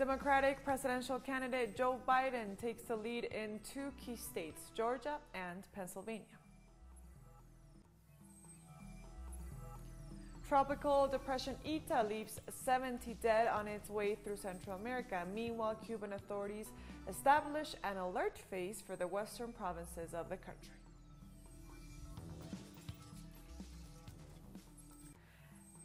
Democratic presidential candidate Joe Biden takes the lead in two key states, Georgia and Pennsylvania. Tropical depression Eta leaves 70 dead on its way through Central America. Meanwhile, Cuban authorities establish an alert phase for the western provinces of the country.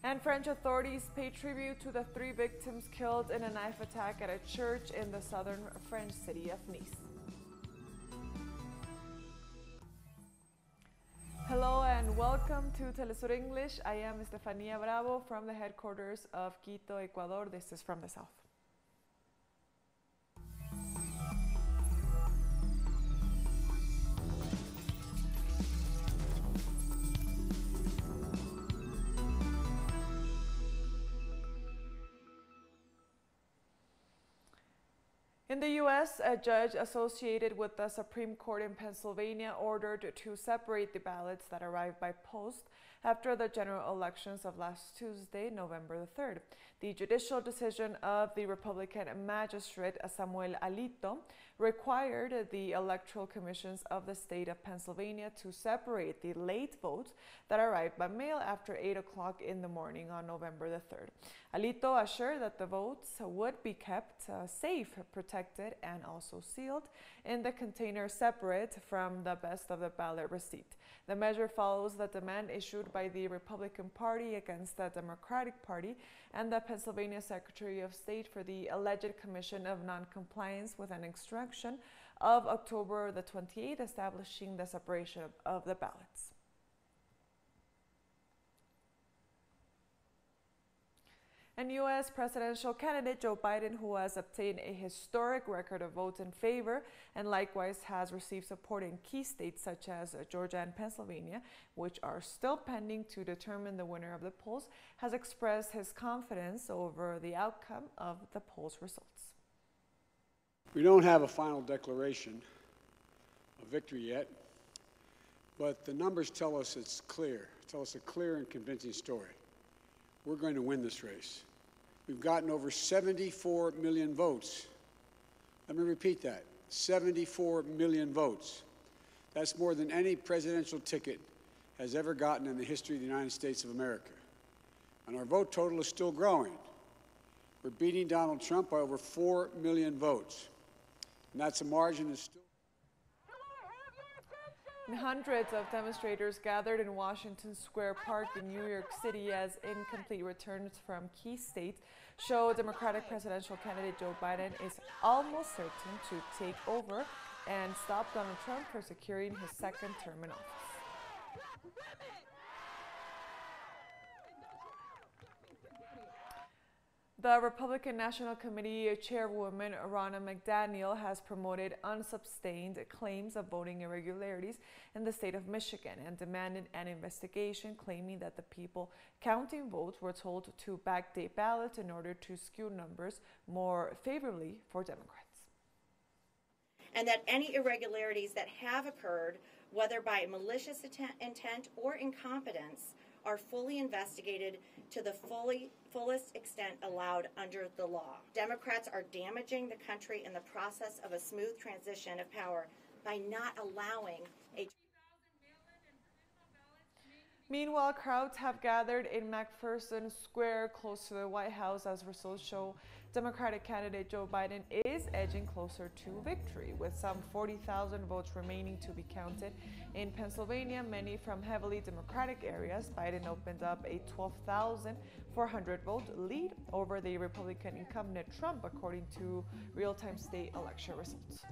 And French authorities pay tribute to the 3 victims killed in a knife attack at a church in the southern French city of Nice. Hello and welcome to teleSUR English. I am Estefania Bravo from the headquarters of Quito, Ecuador. This is from the south. In the U.S., a judge associated with the Supreme Court in Pennsylvania ordered to separate the ballots that arrived by post after the general elections of last Tuesday, November the 3rd. The judicial decision of the Republican magistrate Samuel Alito required the electoral commissions of the state of Pennsylvania to separate the late votes that arrived by mail after 8 o'clock in the morning on November the 3rd. Alito assured that the votes would be kept safe, protected, and also sealed in the container separate from the best of the ballot receipt. The measure follows the demand issued by the Republican Party against the Democratic Party and the Pennsylvania Secretary of State for the alleged commission of non-compliance with an instruction of October the 28th establishing the separation of the ballots. And U.S. presidential candidate Joe Biden, who has obtained a historic record of votes in favor and likewise has received support in key states such as Georgia and Pennsylvania, which are still pending to determine the winner of the polls, has expressed his confidence over the outcome of the polls results. We don't have a final declaration of victory yet, but the numbers tell us it's clear, tell us a clear and convincing story. We're going to win this race. We've gotten over 74 million votes. Let me repeat that, 74 million votes. That's more than any presidential ticket has ever gotten in the history of the United States of America. And our vote total is still growing. We're beating Donald Trump by over 4 million votes. And that's a margin that's still... Hundreds of demonstrators gathered in Washington Square Park in New York City as incomplete returns from key states show Democratic presidential candidate Joe Biden is almost certain to take over and stop Donald Trump for securing his second term in office. The Republican National Committee Chairwoman Ronna McDaniel has promoted unsustained claims of voting irregularities in the state of Michigan and demanded an investigation, claiming that the people counting votes were told to backdate ballots in order to skew numbers more favorably for Democrats. And that any irregularities that have occurred, whether by malicious intent or incompetence, are fully investigated to the fullest extent allowed under the law. Democrats are damaging the country in the process of a smooth transition of power by not allowing a... Meanwhile, crowds have gathered in McPherson Square close to the White House as results show Democratic candidate Joe Biden is edging closer to victory, with some 40,000 votes remaining to be counted. In Pennsylvania, many from heavily Democratic areas, Biden opened up a 12,400 vote lead over the Republican incumbent Trump, according to real-time state election results.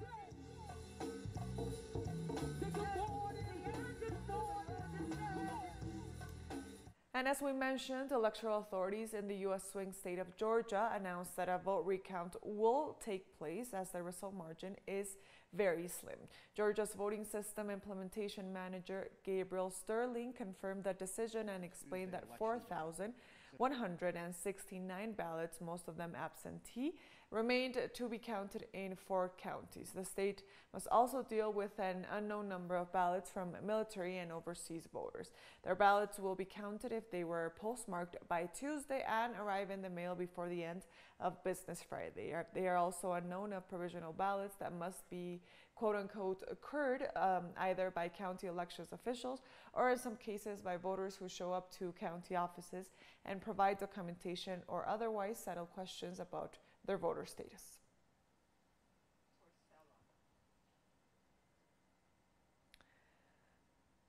And as we mentioned, electoral authorities in the U.S. swing state of Georgia announced that a vote recount will take place as the result margin is very slim. Georgia's voting system implementation manager Gabriel Sterling confirmed the decision and explained that 4,169 ballots, most of them absentee, remained to be counted in 4 counties. The state must also deal with an unknown number of ballots from military and overseas voters. Their ballots will be counted if they were postmarked by Tuesday and arrive in the mail before the end of Business Friday. They are also unknown of provisional ballots that must be quote-unquote occurred either by county elections officials or in some cases by voters who show up to county offices and provide documentation or otherwise settle questions about their voter status.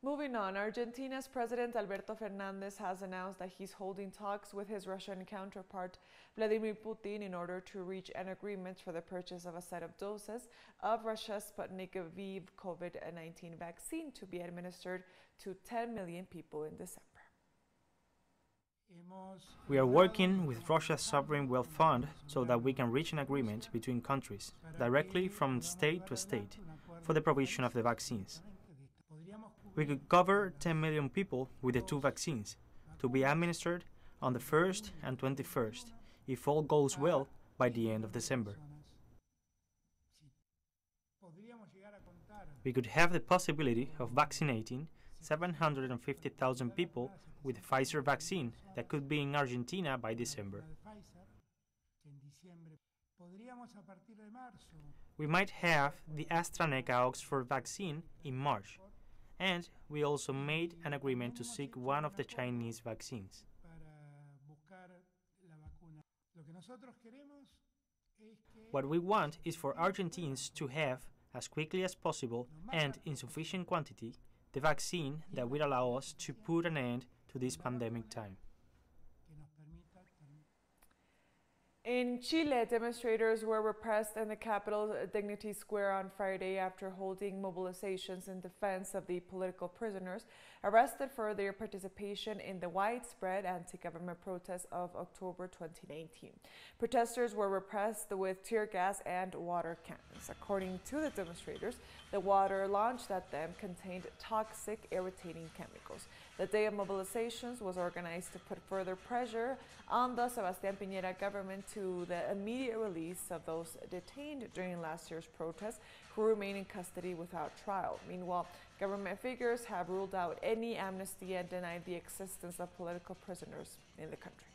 Moving on, Argentina's President Alberto Fernandez has announced that he's holding talks with his Russian counterpart Vladimir Putin in order to reach an agreement for the purchase of a set of doses of Russia's Sputnik V COVID-19 vaccine to be administered to 10 million people in December. We are working with Russia's Sovereign Wealth Fund so that we can reach an agreement between countries, directly from state to state, for the provision of the vaccines. We could cover 10 million people with the 2 vaccines, to be administered on the 1st and 21st, if all goes well, by the end of December. We could have the possibility of vaccinating 750,000 people with the Pfizer vaccine that could be in Argentina by December. We might have the AstraZeneca Oxford vaccine in March, and we also made an agreement to seek one of the Chinese vaccines. What we want is for Argentines to have, as quickly as possible and in sufficient quantity, the vaccine that will allow us to put an end to this pandemic time. In Chile, demonstrators were repressed in the capital's Dignity Square on Friday after holding mobilizations in defense of the political prisoners arrested for their participation in the widespread anti-government protests of October 2019. Protesters were repressed with tear gas and water cannons. According to the demonstrators, the water launched at them contained toxic, irritating chemicals. The day of mobilizations was organized to put further pressure on the Sebastián Piñera government to the immediate release of those detained during last year's protests who remain in custody without trial. Meanwhile, government figures have ruled out any amnesty and denied the existence of political prisoners in the country.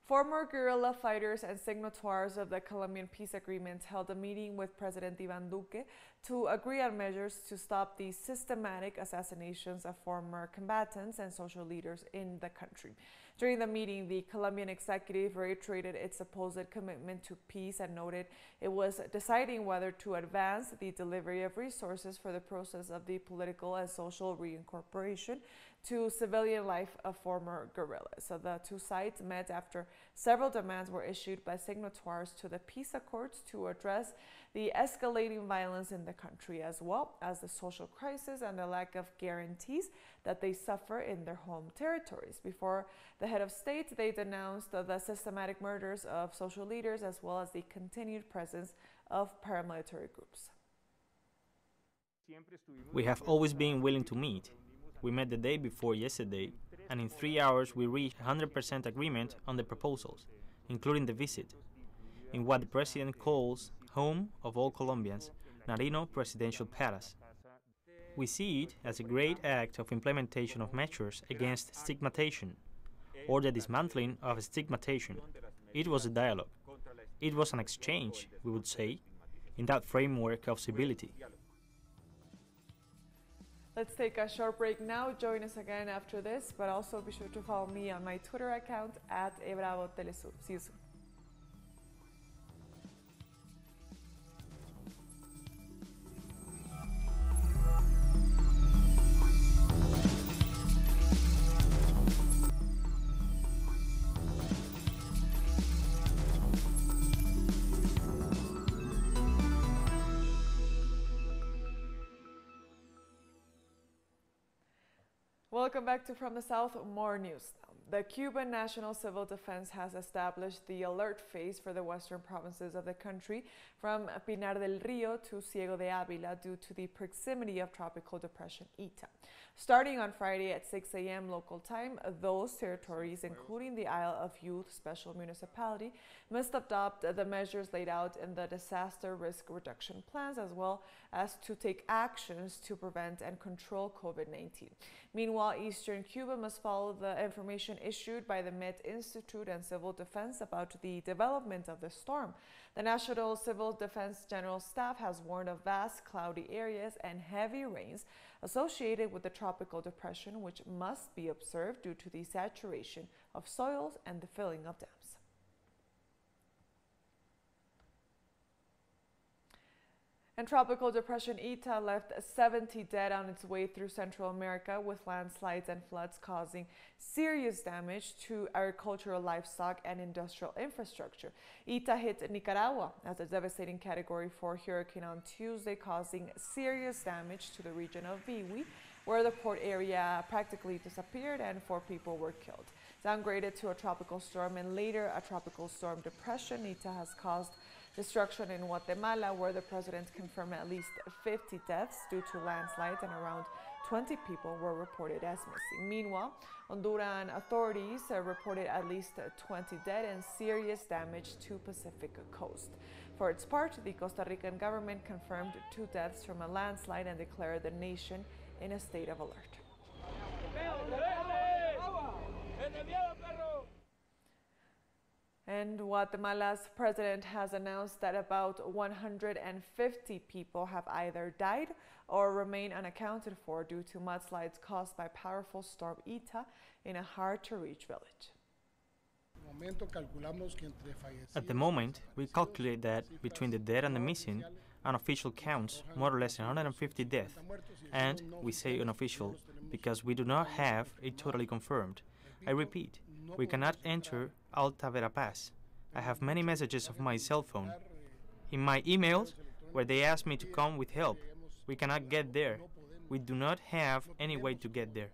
Former guerrilla fighters and signatories of the Colombian peace agreement held a meeting with President Iván Duque to agree on measures to stop the systematic assassinations of former combatants and social leaders in the country. During the meeting, the Colombian executive reiterated its supposed commitment to peace and noted it was deciding whether to advance the delivery of resources for the process of the political and social reincorporation to civilian life of former guerrillas. So the two sides met after several demands were issued by signatories to the peace accords to address the escalating violence in the country, as well as the social crisis and the lack of guarantees that they suffer in their home territories. Before the head of state, they denounced the systematic murders of social leaders as well as the continued presence of paramilitary groups. We have always been willing to meet. We met the day before yesterday, and in 3 hours we reached 100% agreement on the proposals, including the visit, in what the president calls home of all Colombians, Nariño Presidential Palace. We see it as a great act of implementation of measures against stigmatization, or the dismantling of stigmatization. It was a dialogue. It was an exchange, we would say, in that framework of civility. Let's take a short break now. Join us again after this, but also be sure to follow me on my Twitter account at @teleSUR. See you soon. Welcome back to From the South, more news now. The Cuban National Civil Defense has established the alert phase for the western provinces of the country from Pinar del Rio to Ciego de Ávila due to the proximity of tropical depression Eta. Starting on Friday at 6 a.m. local time, those territories, including the Isle of Youth Special Municipality, must adopt the measures laid out in the disaster risk reduction plans, as well as to take actions to prevent and control COVID-19. Meanwhile, Eastern Cuba must follow the information issued by the Met Institute and Civil Defense about the development of the storm. The National Civil Defense General Staff has warned of vast cloudy areas and heavy rains associated with the tropical depression, which must be observed due to the saturation of soils and the filling of dams. And tropical depression Eta left 70 dead on its way through Central America, with landslides and floods causing serious damage to agricultural, livestock, and industrial infrastructure. Eta hit Nicaragua as a devastating Category 4 hurricane on Tuesday, causing serious damage to the region of Viwi, where the port area practically disappeared and 4 people were killed. Downgraded to a tropical storm and later a tropical storm depression, Eta has caused destruction in Guatemala, where the president confirmed at least 50 deaths due to landslides and around 20 people were reported as missing. Meanwhile, Honduran authorities reported at least 20 dead and serious damage to Pacific coast. For its part, the Costa Rican government confirmed 2 deaths from a landslide and declared the nation in a state of alert. And Guatemala's president has announced that about 150 people have either died or remain unaccounted for due to mudslides caused by powerful storm Eta in a hard-to-reach village. At the moment, we calculate that between the dead and the missing, unofficial counts more or less 150 deaths, and we say unofficial because we do not have it totally confirmed. I repeat, we cannot enter Alta Verapaz. I have many messages of my cell phone. In my emails, where they ask me to come with help, we cannot get there. We do not have any way to get there.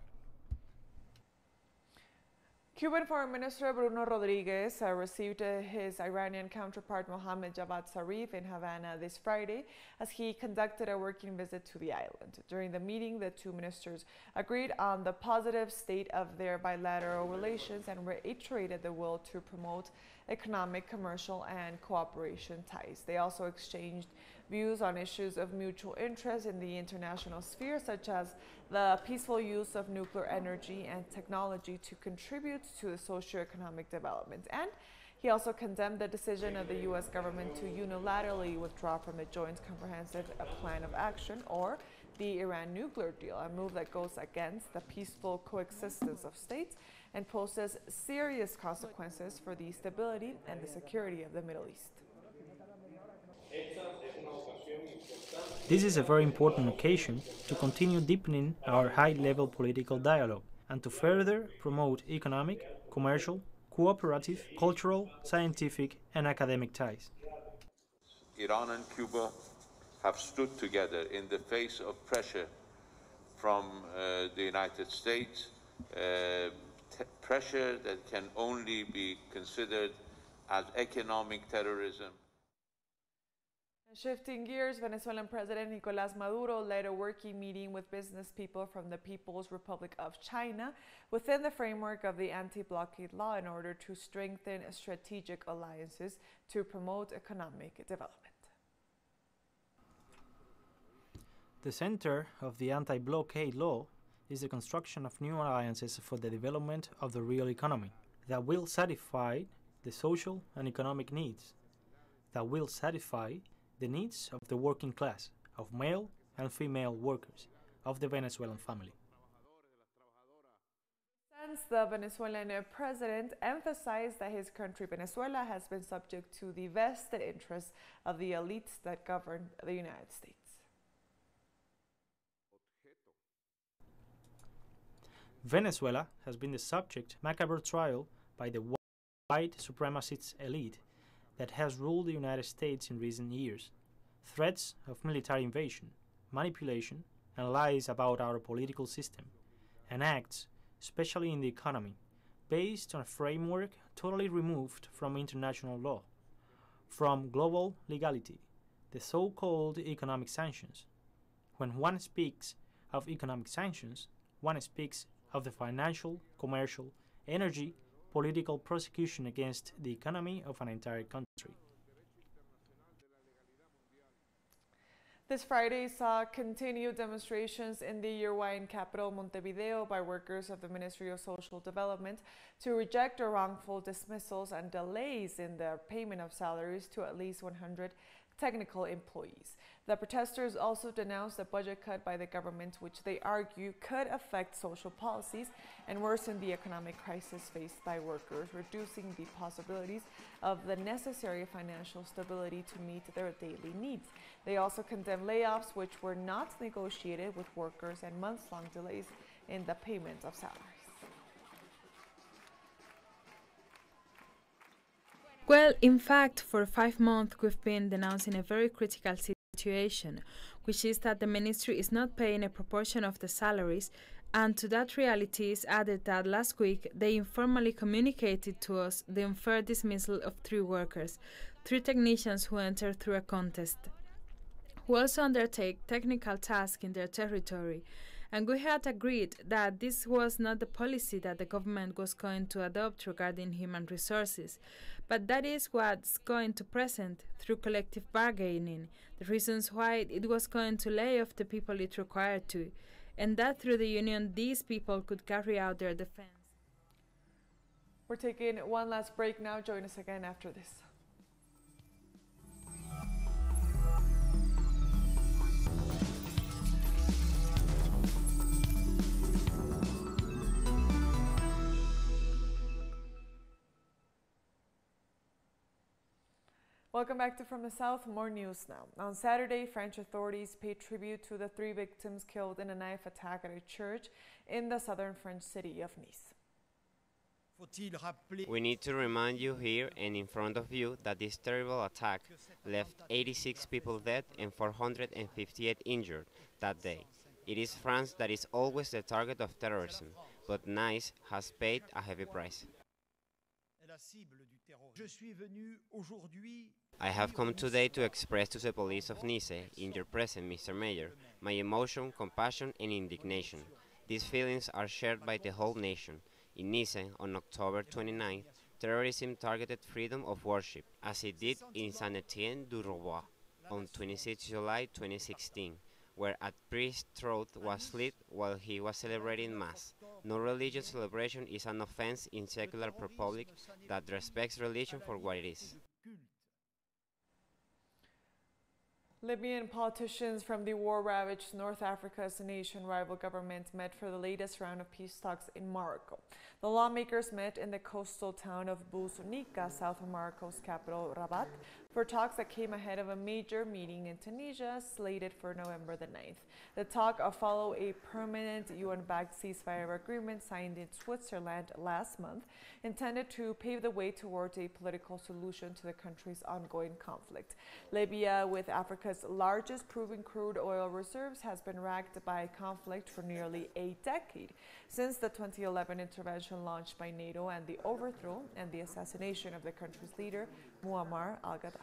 Cuban Foreign Minister Bruno Rodriguez received his Iranian counterpart Mohammad Javad Zarif in Havana this Friday as he conducted a working visit to the island. During the meeting, the 2 ministers agreed on the positive state of their bilateral relations and reiterated the will to promote economic, commercial, and cooperation ties. They also exchanged views on issues of mutual interest in the international sphere, such as the peaceful use of nuclear energy and technology to contribute to the socio-economic development. And he also condemned the decision of the U.S. government to unilaterally withdraw from the Joint Comprehensive Plan of Action, or the Iran nuclear deal, a move that goes against the peaceful coexistence of states and poses serious consequences for the stability and the security of the Middle East. This is a very important occasion to continue deepening our high-level political dialogue and to further promote economic, commercial, cooperative, cultural, scientific, and academic ties. Iran and Cuba have stood together in the face of pressure from the United States, pressure that can only be considered as economic terrorism. Shifting gears, Venezuelan President Nicolas Maduro led a working meeting with business people from the People's Republic of China within the framework of the anti-blockade law in order to strengthen strategic alliances to promote economic development. The center of the anti-blockade law is the construction of new alliances for the development of the real economy that will satisfy the social and economic needs, that will satisfy the needs of the working class, of male and female workers, of the Venezuelan family. Since the Venezuelan president emphasized that his country, Venezuela, has been subject to the vested interests of the elites that govern the United States. Venezuela has been the subject macabre trial by the white supremacist elite that has ruled the United States in recent years. Threats of military invasion, manipulation, and lies about our political system, and acts, especially in the economy, based on a framework totally removed from international law, from global legality, the so-called economic sanctions. When one speaks of economic sanctions, one speaks of the financial, commercial, energy, political prosecution against the economy of an entire country. This Friday saw continued demonstrations in the Uruguayan capital Montevideo by workers of the Ministry of Social Development to reject the wrongful dismissals and delays in the payment of salaries to at least 100 technical employees. The protesters also denounced a budget cut by the government, which they argue could affect social policies and worsen the economic crisis faced by workers, reducing the possibilities of the necessary financial stability to meet their daily needs. They also condemned layoffs, which were not negotiated with workers, and months-long delays in the payment of salaries. Well, in fact, for 5 months we've been denouncing a very critical situation, which is that the ministry is not paying a proportion of the salaries, and to that reality is added that last week they informally communicated to us the unfair dismissal of 3 workers, 3 technicians who entered through a contest, who also undertake technical tasks in their territory. And we had agreed that this was not the policy that the government was going to adopt regarding human resources, but that is what's going to present through collective bargaining, the reasons why it was going to lay off the people it required to, and that through the union these people could carry out their defense. We're taking one last break now. Join us again after this. Welcome back to From the South. More news now. On Saturday, French authorities paid tribute to the 3 victims killed in a knife attack at a church in the southern French city of Nice. We need to remind you here and in front of you that this terrible attack left 86 people dead and 458 injured that day. It is France that is always the target of terrorism, but Nice has paid a heavy price. I have come today to express to the police of Nice, in your presence, Mr. Mayor, my emotion, compassion and indignation. These feelings are shared by the whole nation. In Nice, on October 29th, terrorism targeted freedom of worship, as it did in Saint-Étienne-du-Rouvroy on 26 July 2016, where a priest's throat was slit while he was celebrating Mass. No religious celebration is an offense in secular republic that respects religion for what it is. Libyan politicians from the war-ravaged North Africa's nation-rival government met for the latest round of peace talks in Morocco. The lawmakers met in the coastal town of Bousounika, south of Morocco's capital, Rabat, for talks that came ahead of a major meeting in Tunisia slated for November the 9th. The talk follow a permanent UN-backed ceasefire agreement signed in Switzerland last month, intended to pave the way towards a political solution to the country's ongoing conflict. Libya, with Africa's largest proven crude oil reserves, has been racked by conflict for nearly a decade, since the 2011 intervention launched by NATO and the overthrow and the assassination of the country's leader, Muammar al-Gaddafi.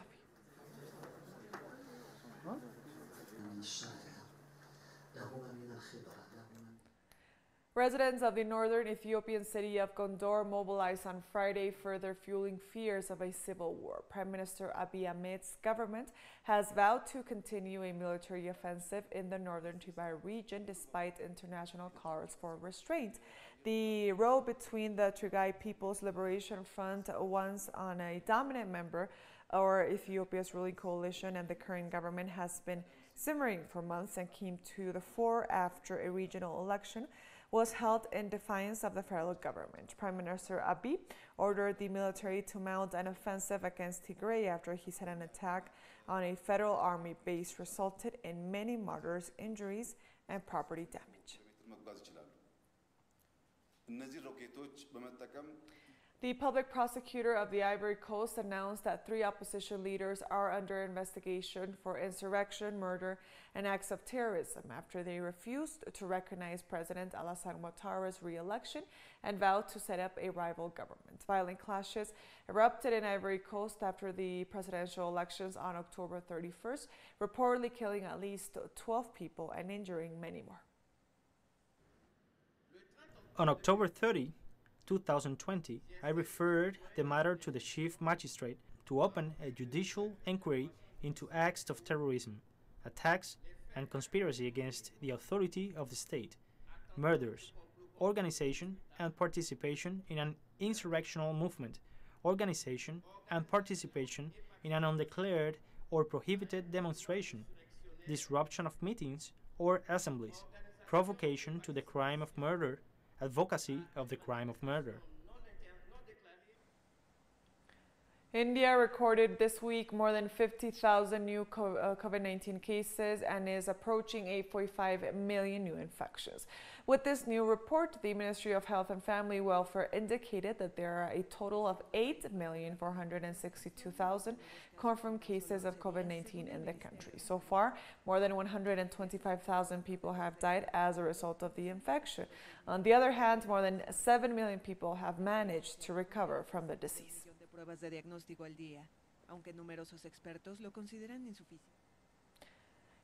Residents of the northern Ethiopian city of Gondor mobilized on Friday, further fueling fears of a civil war. Prime Minister Abiy Ahmed's government has vowed to continue a military offensive in the northern Tigray region despite international calls for restraint. The row between the Tigray People's Liberation Front, once on a dominant member, or Ethiopia's ruling coalition, and the current government has been simmering for months and came to the fore after a regional election was held in defiance of the federal government. Prime Minister Abiy ordered the military to mount an offensive against Tigray after he said an attack on a federal army base resulted in many martyrs, injuries, and property damage. The public prosecutor of the Ivory Coast announced that 3 opposition leaders are under investigation for insurrection, murder, and acts of terrorism after they refused to recognize President Alassane Ouattara's re-election and vowed to set up a rival government. Violent clashes erupted in Ivory Coast after the presidential elections on October 31st, reportedly killing at least 12 people and injuring many more. On October 30, 2020, I referred the matter to the Chief Magistrate to open a judicial inquiry into acts of terrorism, attacks, and conspiracy against the authority of the state, murders, organization and participation in an insurrectional movement, organization and participation in an undeclared or prohibited demonstration, disruption of meetings or assemblies, provocation to the crime of murder, advocacy of the crime of murder. India recorded this week more than 50,000 new COVID-19 cases and is approaching 8.5 million new infections. With this new report, the Ministry of Health and Family Welfare indicated that there are a total of 8,462,000 confirmed cases of COVID-19 in the country. So far, more than 125,000 people have died as a result of the infection. On the other hand, more than 7 million people have managed to recover from the disease. Pruebas de diagnóstico al día, aunque numerosos expertos lo consideran insuficiente.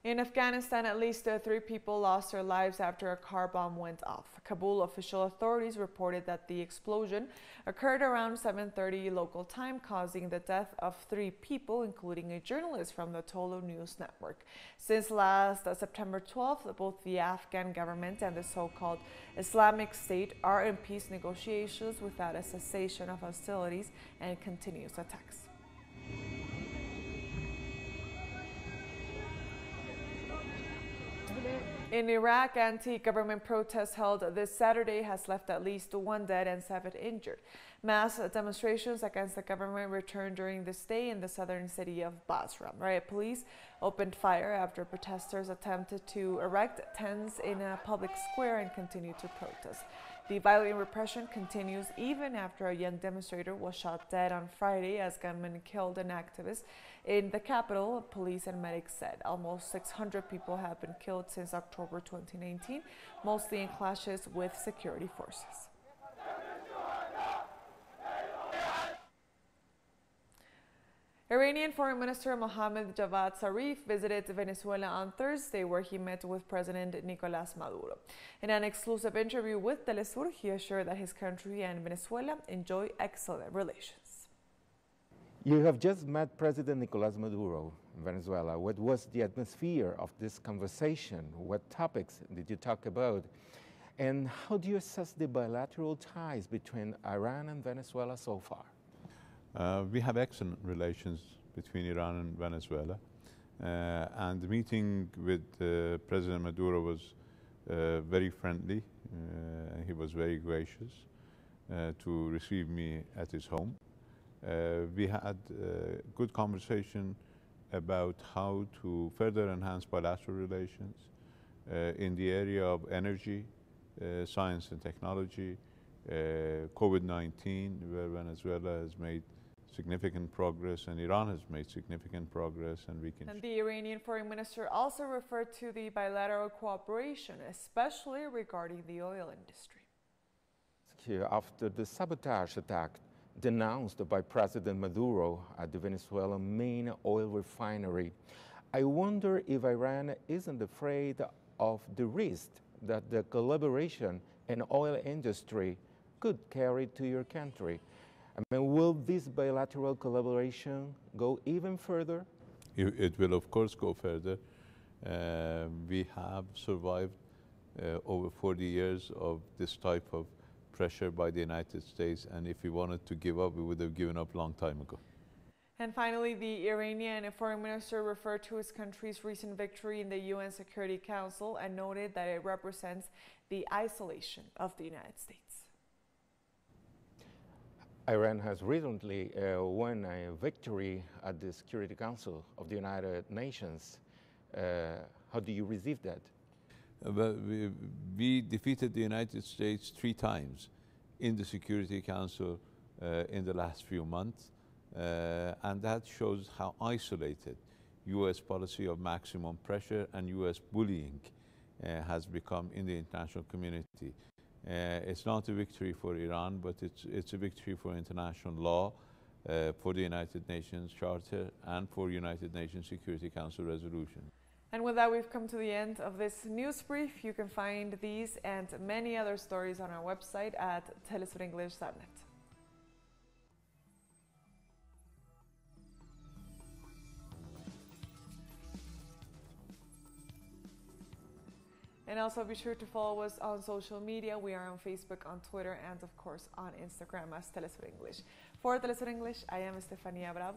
In Afghanistan, at least 3 people lost their lives after a car bomb went off. Kabul official authorities reported that the explosion occurred around 7:30 local time, causing the death of 3 people, including a journalist from the Tolo News Network. Since last September 12th, both the Afghan government and the so-called Islamic State are in peace negotiations without a cessation of hostilities and continuous attacks. In Iraq, anti-government protests held this Saturday has left at least 1 dead and 7 injured. Mass demonstrations against the government returned during this day in the southern city of Basra. Riot police opened fire after protesters attempted to erect tents in a public square and continued to protest. The violent repression continues even after a young demonstrator was shot dead on Friday as gunmen killed an activist in the capital, police and medics said. Almost 600 people have been killed since October 2019, mostly in clashes with security forces. Iranian Foreign Minister Mohammad Javad Zarif visited Venezuela on Thursday, where he met with President Nicolas Maduro. In an exclusive interview with teleSUR, he assured that his country and Venezuela enjoy excellent relations. You have just met President Nicolas Maduro in Venezuela. What was the atmosphere of this conversation? What topics did you talk about? And how do you assess the bilateral ties between Iran and Venezuela so far? We have excellent relations between Iran and Venezuela, and the meeting with President Maduro was very friendly. He was very gracious to receive me at his home. We had a good conversation about how to further enhance bilateral relations in the area of energy, science and technology, COVID-19, where Venezuela has made significant progress and Iran has made significant progress, and we can. And the Iranian foreign minister also referred to the bilateral cooperation, especially regarding the oil industry. After the sabotage attack denounced by President Maduro at the Venezuelan main oil refinery, I wonder if Iran isn't afraid of the risk that the collaboration in oil industry could carry to your country. I mean, will this bilateral collaboration go even further? It will, of course, go further. We have survived over 40 years of this type of pressure by the United States, and if we wanted to give up, we would have given up a long time ago. And finally, the Iranian foreign minister referred to his country's recent victory in the UN Security Council and noted that it represents the isolation of the United States. Iran has recently won a victory at the Security Council of the United Nations. How do you receive that? We defeated the United States 3 times in the Security Council in the last few months, and that shows how isolated U.S. policy of maximum pressure and U.S. bullying has become in the international community. It's not a victory for Iran, but it's a victory for international law, for the United Nations Charter, and for United Nations Security Council resolution. And with that, we've come to the end of this news brief. You can find these and many other stories on our website at telesurenglish.net. And also be sure to follow us on social media. We are on Facebook, on Twitter, and of course on Instagram as TeleSUR English. For TeleSUR English, I am Estefania Bravo.